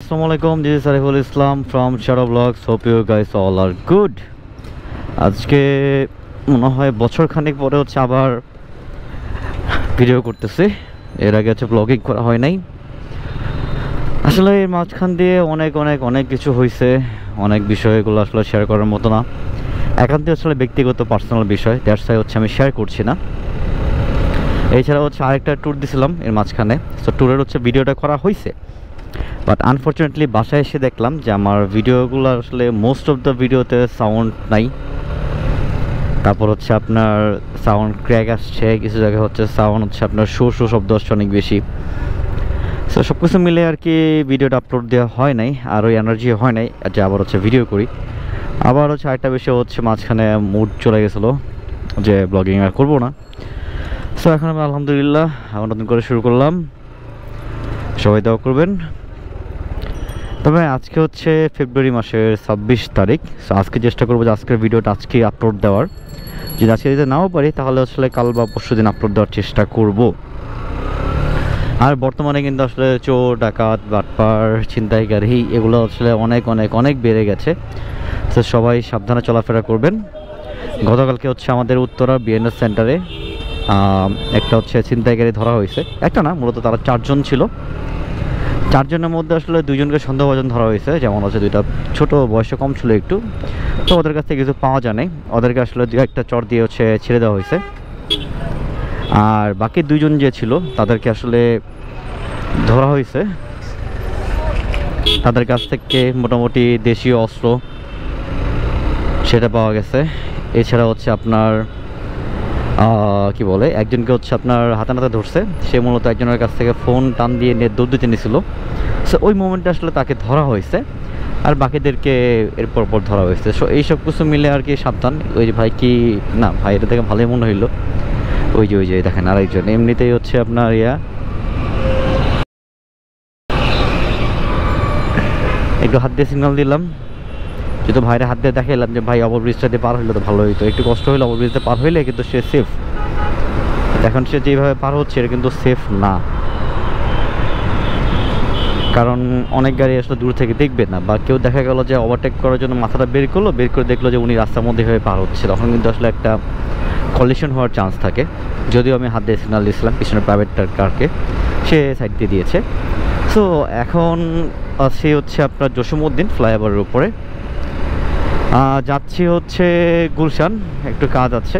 Assalamualaikum, this is Ariful Islam from Shadow Vlogs. Hope you guys all are good. আজকে মনে হয় বছর খানেক পরে হচ্ছে আবার ভিডিও করতেছি। এর আগে হচ্ছে ব্লগিং করা হয় নাই। আসলে এর মাঝখান দিয়ে অনেক কিছু হয়েছে, অনেক বিষয়গুলো আসলে শেয়ার করার মতো না। একান্তই আসলে ব্যক্তিগত পার্সোনাল বিষয়, দ্যাটস ওয়াই হচ্ছে আমি শেয়ার করছি না। এছাড়া হচ্ছে আরেকটা ট্যুর দিছিলাম এর মাঝখানে, সো ট্যুরের হচ্ছে ভিডিওটা করা হয়েছে, বাট আনফর্চুনেটলি বাসায় এসে দেখলাম যে আমার ভিডিওগুলো আসলে মোস্ট অফ দ্য ভিডিওতে সাউন্ড নাই। তারপর হচ্ছে আপনার সাউন্ড ক্র্যাক আসছে, কিছু জায়গায় হচ্ছে সাউন্ড হচ্ছে আপনার শো শব্দ আসছে অনেক বেশি। সো সব কিছু মিলে আর কি ভিডিওটা আপলোড দেওয়া হয় নাই, আর ওই এনার্জি হয় নাই যে আবার হচ্ছে ভিডিও করি। আবার হচ্ছে আরেকটা বিষয় হচ্ছে মাঝখানে মুড চলে গেছিলো যে ব্লগিং আর করবো না। সো এখন আমি আলহামদুলিল্লাহ আবার নতুন করে শুরু করলাম, সবাই দোয়া করবেন। তবে আজকে হচ্ছে ফেব্রুয়ারি মাসের 26 তারিখ। সো আজকে চেষ্টা করবো যে আজকের ভিডিওটা আজকে আপলোড দেওয়ার। যদি আজকে দিতে নাও পারি তাহলে আসলে কাল বা পরশু দিন আপলোড দেওয়ার চেষ্টা করব। আর বর্তমানে কিন্তু আসলে চোর ডাকাত বাটপার ছিনতাইকারী এগুলো আসলে অনেক বেড়ে গেছে। সো সবাই সাবধানে চলাফেরা করবেন। গতকালকে হচ্ছে আমাদের উত্তরা বিএনএস সেন্টারে একটা হচ্ছে ছিনতাইকারী ধরা হয়েছে। একটা না, মূলত তারা 4 জন ছিল। 4 জনের মধ্যে আসলে 2 জনকে সন্দেহভাজন ধরা হয়েছে, যেমন হচ্ছে 2টা ছোট বয়সে কম ছিল একটু, তো ওদের কাছ থেকে কিছু পাওয়া যায় নাই। ওদেরকে আসলে 2-1টা চর দিয়ে হচ্ছে ছেড়ে দেওয়া হয়েছে। আর বাকি 2 জন যে ছিল তাদেরকে আসলে ধরা হয়েছে। তাদের কাছ থেকে মোটামুটি দেশীয় অস্ত্র সেটা পাওয়া গেছে। এছাড়া হচ্ছে আপনার কি বলে, একজনকে হচ্ছে আপনার হাতে নাতে ধরছে। সে মূলত একজনের কাছ থেকে ফোন টান দিয়ে দৌড় দিতে নিয়েছিল। সো ওই মোমেন্টে আসলে তাকে ধরা হয়েছে, আর বাকিদেরকে এরপর ধরা হয়েছে। সো এইসব কিছু মিলে আর কি সাবধান। ওই যে ভাই কি না ভাই, এটা থেকে ভালোই মনে হইলো। ওই যে দেখেন আরেকজন এমনিতেই হচ্ছে আপনার একটু হাত দিয়ে সিগন্যাল দিলাম, যেহেতু ভাইরে হাত দিয়ে দেখাইলাম যে ভাই ওভারব্রিজটা দিয়ে পার হইলে তো ভালো হইতো। একটু কষ্ট হইলে ওভারব্রিজটা পার হইলে কিন্তু সে সেফ। এখন সে যেভাবে পার হচ্ছে এটা কিন্তু সেফ না, কারণ অনেক গাড়ি আসলে দূর থেকে দেখবে না, বা কেউ দেখা গেল যে ওভারটেক করার জন্য মাথাটা বের করে দেখলো যে উনি রাস্তার মধ্যে হয়ে পার হচ্ছে, তখন কিন্তু আসলে একটা কলিশন হওয়ার চান্স থাকে। যদিও আমি হাত দিয়ে সিগন্যাল দিয়েছিলাম পিছনে প্রাইভেট কারকে, সে সাইড দিয়ে দিয়েছে। সো এখন সে হচ্ছে আপনার জসীমউদ্দিন ফ্লাইওভারের উপরে যাচ্ছি হচ্ছে গুলশান, একটু কাজ আছে।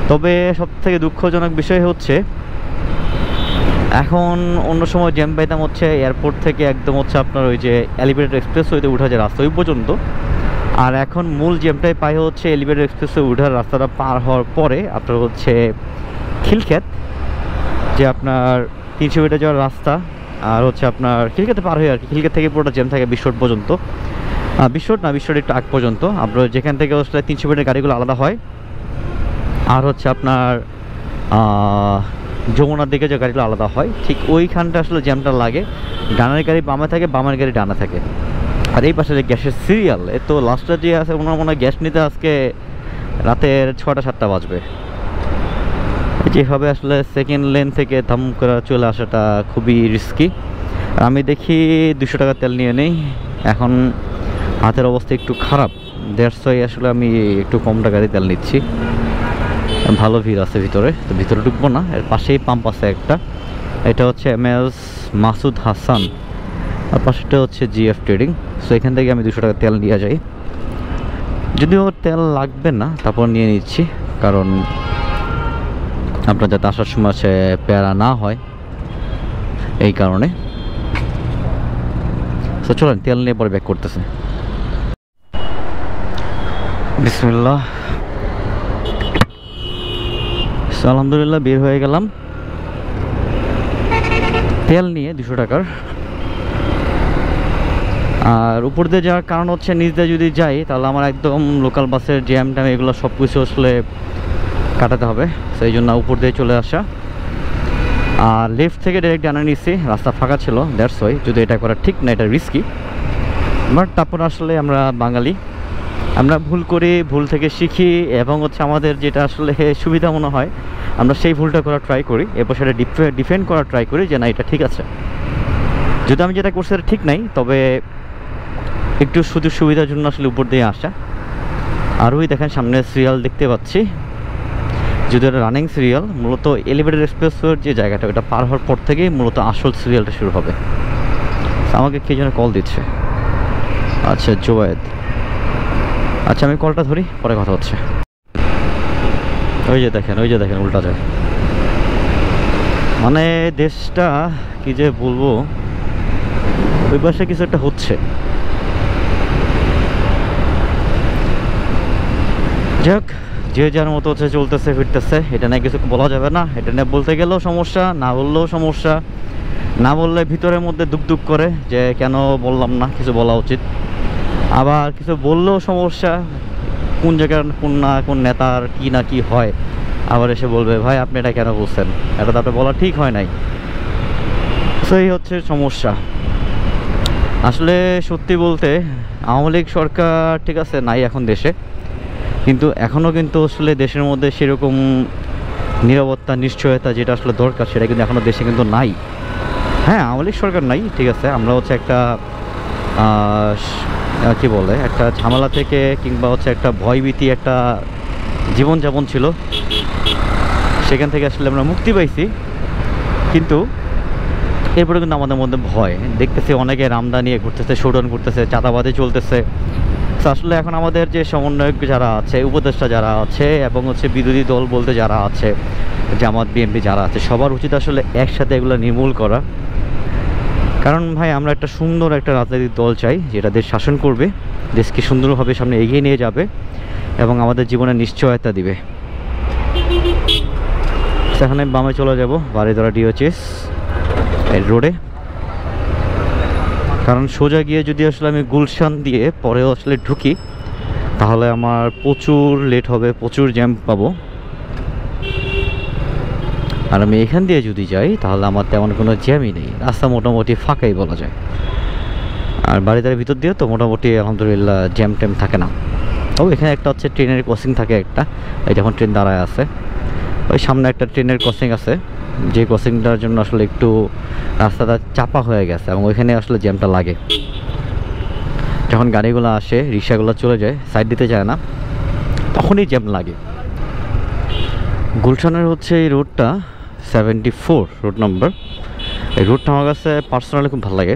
তবে সবথেকে দুঃখজনক বিষয় হচ্ছে এখন অন্য সময় জ্যাম পাইতাম হচ্ছে এয়ারপোর্ট থেকে একদম হচ্ছে আপনার ওই যে এলিভেটেড এক্সপ্রেস ওইতে উঠা যায় রাস্তা ওই পর্যন্ত, আর এখন মূল জ্যামটাই পাই হচ্ছে এলিভেটেড এক্সপ্রেসে উঠার রাস্তাটা পার হওয়ার পরে আপনার হচ্ছে খিলক্ষেত, যে আপনার 300 মিটার যাওয়ার রাস্তা, আর হচ্ছে আপনার খিলক্ষেতে পার হয়ে আর কি খিলক্ষেত থেকে পুরোটা জ্যাম থাকে বিশ্বরোড পর্যন্ত। বিশ্বরোড একটু আগ পর্যন্ত আপনার যেখান থেকে আসলে 300 মিটার গাড়িগুলো আলাদা হয়, আর হচ্ছে আপনার যমুনার দিকে যে গাড়িগুলো আলাদা হয়, ঠিক ওইখানটা আসলে জ্যামটা লাগে। ডানের গাড়ি বামে থাকে, বামের গাড়ি ডানা থাকে। আর এই পাশে যে গ্যাসের সিরিয়াল, এ তো লাস্টটা যে আছে ওনার মনে হয় গ্যাস নিতে আজকে রাতের 6টা-7টা বাজবে। যেভাবে আসলে সেকেন্ড লেন থেকে দাম করে চলে আসাটা খুবই রিস্কি। আমি দেখি 200 টাকা তেল নিয়ে নেই, এখন হাতের অবস্থা একটু খারাপ, দ্যাটস ওয়াই আসলে আমি একটু কম টাকারই তেল নিচ্ছি। ভালো ভিড় আছে ভিতরে, তো ভিতরে ঢুকবো না। এর পাশেই পাম্প আছে একটা, এটা হচ্ছে MS মাসুদ হাসান, আর পাশেটা হচ্ছে GF ট্রেডিং। সো এখান থেকে আমি 200 টাকা তেল নিয়ে যাই, যদিও তেল লাগবে না তারপর নিয়ে নিচ্ছি, কারণ আপনার যাতে আসার সময় সে প্যারা না হয় এই কারণে। সো চলেন তেল নিয়ে পরে ব্যাক করতেছে। বিসমিল্লাহ। আলহামদুলিল্লাহ বের হয়ে গেলাম তেল নিয়ে 200 টাকার। আর উপর দিয়ে যাওয়ার কারণ হচ্ছে নিচ দিয়ে যদি যাই তাহলে আমার একদম লোকাল বাসের জ্যাম ট্যাম এগুলো সব কিছু আসলে কাটাতে হবে, সেই জন্য উপর দিয়ে চলে আসা। আর লেফট থেকে ডাইরেক্ট ডানা নিচ্ছি, রাস্তা ফাঁকা ছিল, দ্যাটস ওয়াই। যদি এটা করা ঠিক না, এটা রিস্কি, বাট তারপর আসলে আমরা বাঙালি, আমরা ভুল করি, ভুল থেকে শিখি, এবং হচ্ছে আমাদের যেটা আসলে সুবিধা মনে হয় আমরা সেই ভুলটা করার ট্রাই করি, এরপর সেটা ডিফেন্ড করার ট্রাই করি যে না এটা ঠিক আছে। যদি আমি যেটা করছি ঠিক নাই, তবে একটু সুযোগ সুবিধার জন্য আসলে উপর দিয়ে আসা। আর ওই দেখেন সামনে সিরিয়াল দেখতে পাচ্ছি, যদি এটা রানিং সিরিয়াল। মূলত এলিভেটেড এক্সপ্রেসওয়ের যে জায়গাটা, ওটা পার হওয়ার পর থেকেই মূলত আসল সিরিয়ালটা শুরু হবে। আমাকে কে যেন কল দিচ্ছে, আচ্ছা জোয়েদ। আচ্ছা আমি কলটা ধরি, পরে কথা হচ্ছে। ওই যে দেখেন উল্টা যায়। মানে দেশটা কি যে বলবো, ওই পাশে কিছু একটা হচ্ছে। যাক, যে যার মতো হচ্ছে চলতেছে ফিরতেছে, এটা নিয়ে কিছু বলা যাবে না। এটা নিয়ে বলতে গেলেও সমস্যা, না বললেও সমস্যা। না বললে ভিতরের মধ্যে দুক করে যে কেন বললাম না, কিছু বলা উচিত। আবার কিছু বললেও সমস্যা, কোন জায়গার কোন নেতার কি না কি হয়, আবার এসে বলবে ভাই আপনি এটা কেন বলছেন, এটা তো আপনি বলা ঠিক হয় নাই। সেই হচ্ছে সমস্যা। আসলে সত্যি বলতে আওয়ামী লীগ সরকার ঠিক আছে নাই এখন দেশে, কিন্তু এখনও কিন্তু আসলে দেশের মধ্যে সেরকম নিরাপত্তা নিশ্চয়তা যেটা আসলে দরকার, সেটা কিন্তু এখনও দেশে কিন্তু নাই। হ্যাঁ, আওয়ামী লীগ সরকার নাই ঠিক আছে, আমরা হচ্ছে একটা কি বলে, একটা ঝামেলা থেকে কিংবা হচ্ছে একটা ভয়ভীতি, একটা জীবনযাপন ছিল, সেখান থেকে আসলে আমরা মুক্তি পাইছি। কিন্তু এরপরে কিন্তু আমাদের মধ্যে ভয় দেখতেছি, অনেকে রামদা নিয়ে ঘুরতেছে, শোডাউন করতেছে, চাঁদাবাদী চলতেছে। তো আসলে এখন আমাদের যে সমন্বয়ক যারা আছে, উপদেষ্টা যারা আছে, এবং হচ্ছে বিরোধী দল বলতে যারা আছে, জামাত বিএনপি যারা আছে, সবার উচিত আসলে একসাথে এগুলো নির্মূল করা। কারণ ভাই আমরা একটা সুন্দর একটা রাজনৈতিক দল চাই, যেটা দেশ শাসন করবে, দেশকে সুন্দরভাবে সামনে এগিয়ে নিয়ে যাবে এবং আমাদের জীবনে নিশ্চয়তা দিবে। সেখানে বামে চলে যাব বাড়িধারা ডিওএইচএস এর রোডে। কারণ সোজা গিয়ে যদি আসলে আমি গুলশান দিয়ে পরেও আসলে ঢুকি, তাহলে আমার প্রচুর লেট হবে, প্রচুর জ্যাম পাবো। আর আমি এখান দিয়ে যদি যাই তাহলে আমার তেমন কোনো জ্যামই নেই, রাস্তা মোটামুটি ফাঁকাই বলা যায়। আর বাড়িধারের ভিতর দিয়ে তো মোটামুটি আলহামদুলিল্লাহ জ্যাম ট্যাম থাকে না। তবে এখানে একটা হচ্ছে ট্রেনের ক্রসিং থাকে একটা, এই যখন ট্রেন দাঁড়ায় আছে, ওই সামনে একটা ট্রেনের ক্রসিং আছে, যে ক্রসিংটার জন্য আসলে একটু রাস্তাটা চাপা হয়ে গেছে এবং ওইখানে আসলে জ্যামটা লাগে। যখন গাড়িগুলো আসে, রিক্সাগুলো চলে যায়, সাইড দিতে যায় না, তখনই জ্যাম লাগে। গুলশানের হচ্ছে এই রোডটা 74 রোড নম্বর। এই রোডটা আমার কাছে পার্সোনালি খুব ভালো লাগে,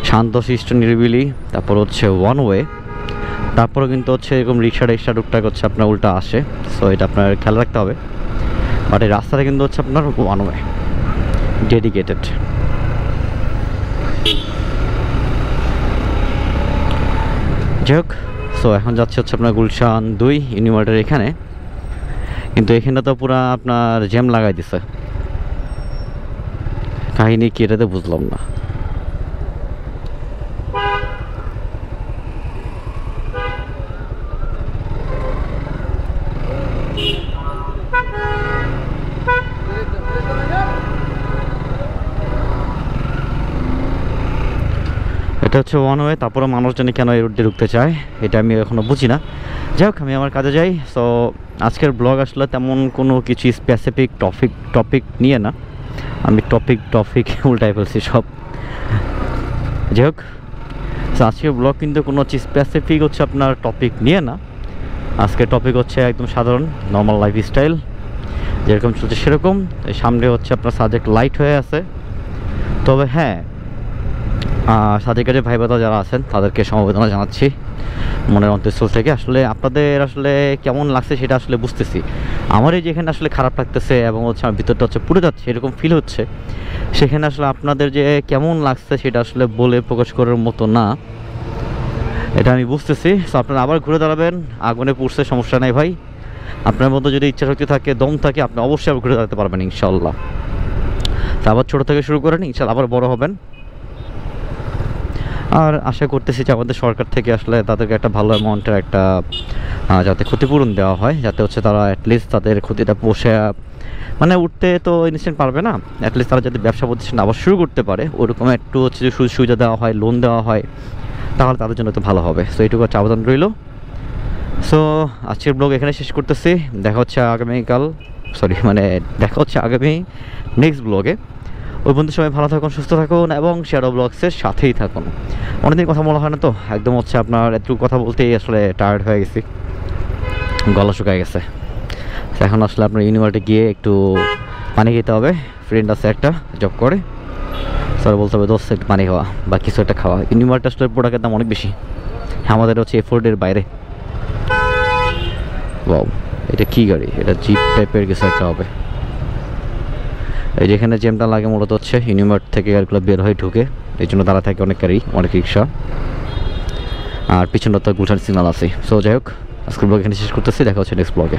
শান্তশিষ্ট নিরিবিলি। তারপর হচ্ছে ওয়ান ওয়ে, তারপরে কিন্তু হচ্ছে এরকম রিক্সা টুকটাক হচ্ছে আপনার উল্টা আসে, সো এটা আপনার খেয়াল রাখতে হবে। বাট এই রাস্তাটা কিন্তু হচ্ছে আপনার ওয়ান ওয়ে, ডেডিকেটেড। যাই হোক, সো এখন যাচ্ছে হচ্ছে আপনার গুলশান 2 ইউনিমার্টের এখানে। কিন্তু এখানে তো পুরো আপনার জ্যাম লাগাই দিছে, কাহিনী কি এটাতে বুঝলাম না। এটা হচ্ছে ওয়ান ওয়ে, তারপরে মানুষজনে কেন এই রোড দিয়ে ঢুকতে চায় এটা আমি এখনও বুঝি না। যাই হোক, আমি আমার কাজে যাই। সো আজকের ব্লগ আসলে তেমন কোনো কিছু স্পেসিফিক টপিক নিয়ে না, আমি টপিক উল্টাই ফেলছি সব। যাই হোক, সো আজকের ব্লগ কিন্তু কোনো স্পেসিফিক হচ্ছে আপনার টপিক নিয়ে না। আজকের টপিক হচ্ছে একদম সাধারণ নর্মাল লাইফস্টাইল, যেরকম চলছে সেরকম। সামনে হচ্ছে আপনার সাবজেক্ট লাইট হয়ে আছে। তবে হ্যাঁ, সাদিকারে ভাই বোনেরা যারা আছেন তাদেরকে সমবেদনা জানাচ্ছি মনের অন্তঃস্থল থেকে। আসলে আপনাদের আসলে কেমন লাগছে সেটা আসলে বুঝতেছি। আমার এই যেখানে আসলে খারাপ লাগতেছে এবং হচ্ছে আমার ভিতরটা হচ্ছে পুড়ে যাচ্ছে এরকম ফিল হচ্ছে, সেখানে আসলে আপনাদের যে কেমন লাগছে সেটা আসলে বলে প্রকাশ করার মতো না, এটা আমি বুঝতেছি। সো আপনারা আবার ঘুরে দাঁড়াবেন, আগুনে পুড়ছে সমস্যা নেই ভাই। আপনার মধ্যে যদি ইচ্ছা শক্তি থাকে, দম থাকে, আপনি অবশ্যই আবার ঘুরে দাঁড়াতে পারবেন ইনশাল্লাহ। তা আবার ছোটো থেকে শুরু করেন, ইনশাল্লাহ আবার বড় হবেন। আর আশা করতেছি যে আমাদের সরকার থেকে আসলে তাদেরকে একটা ভালো অ্যামাউন্টের একটা যাতে ক্ষতিপূরণ দেওয়া হয়, যাতে হচ্ছে তারা অ্যাটলিস্ট তাদের ক্ষতিটা পোষে মানে উঠতে তো ইনস্ট্যান্ট পারবে না, অ্যাটলিস্ট তারা যদি ব্যবসা প্রতিষ্ঠান আবার শুরু করতে পারে, ওরকম একটু হচ্ছে যে সুযোগ সুবিধা দেওয়া হয়, লোন দেওয়া হয়, তাহলে তাদের জন্য তো ভালো হবে। সো এইটুকু হচ্ছে আবেদন রইল। সো আজকের ব্লগ এখানে শেষ করতেছি। দেখা হচ্ছে আগামী নেক্সট ব্লগে। ওই পর্যন্ত সবাই ভালো থাকুন, সুস্থ থাকুন এবং শ্যাডো ব্লগসের সাথেই থাকুন। অনেকদিন কথা বলা হয় না তো, একদম হচ্ছে আপনার এতটুকু কথা বলতেই আসলে টায়ার্ড হয়ে গেছি, গলা শুকায় গেছে। এখন আসলে আপনার ইউনিভার্সিটি গিয়ে একটু পানি খেতে হবে। ফ্রেন্ড আছে একটা জব করে, স্যার বলতে হবে 10 সেট পানি খাওয়া বা কিছু একটা খাওয়া। ইউনিভার্সিটি আসলে প্রোডাক্টের দাম অনেক বেশি, আমাদের হচ্ছে এফোর্ডের বাইরে। ওয়াও, এটা কি গাড়ি? এটা জিপ টাইপের কিছু একটা হবে। এই যেখানে জ্যামটা লাগে মূলত হচ্ছে ইউনিভার্ট থেকে গাড়িগুলো বের হয়ে ঢুকে, এই জন্য দাঁড়া থাকে অনেক গাড়ি, অনেক রিক্সা। আর পিছনে তো গুলশান সিগনাল আছে। সো যাই হোক, আজকের ব্লগ এখানে শেষ করতেছি, দেখা হচ্ছে নেক্সট ব্লগে।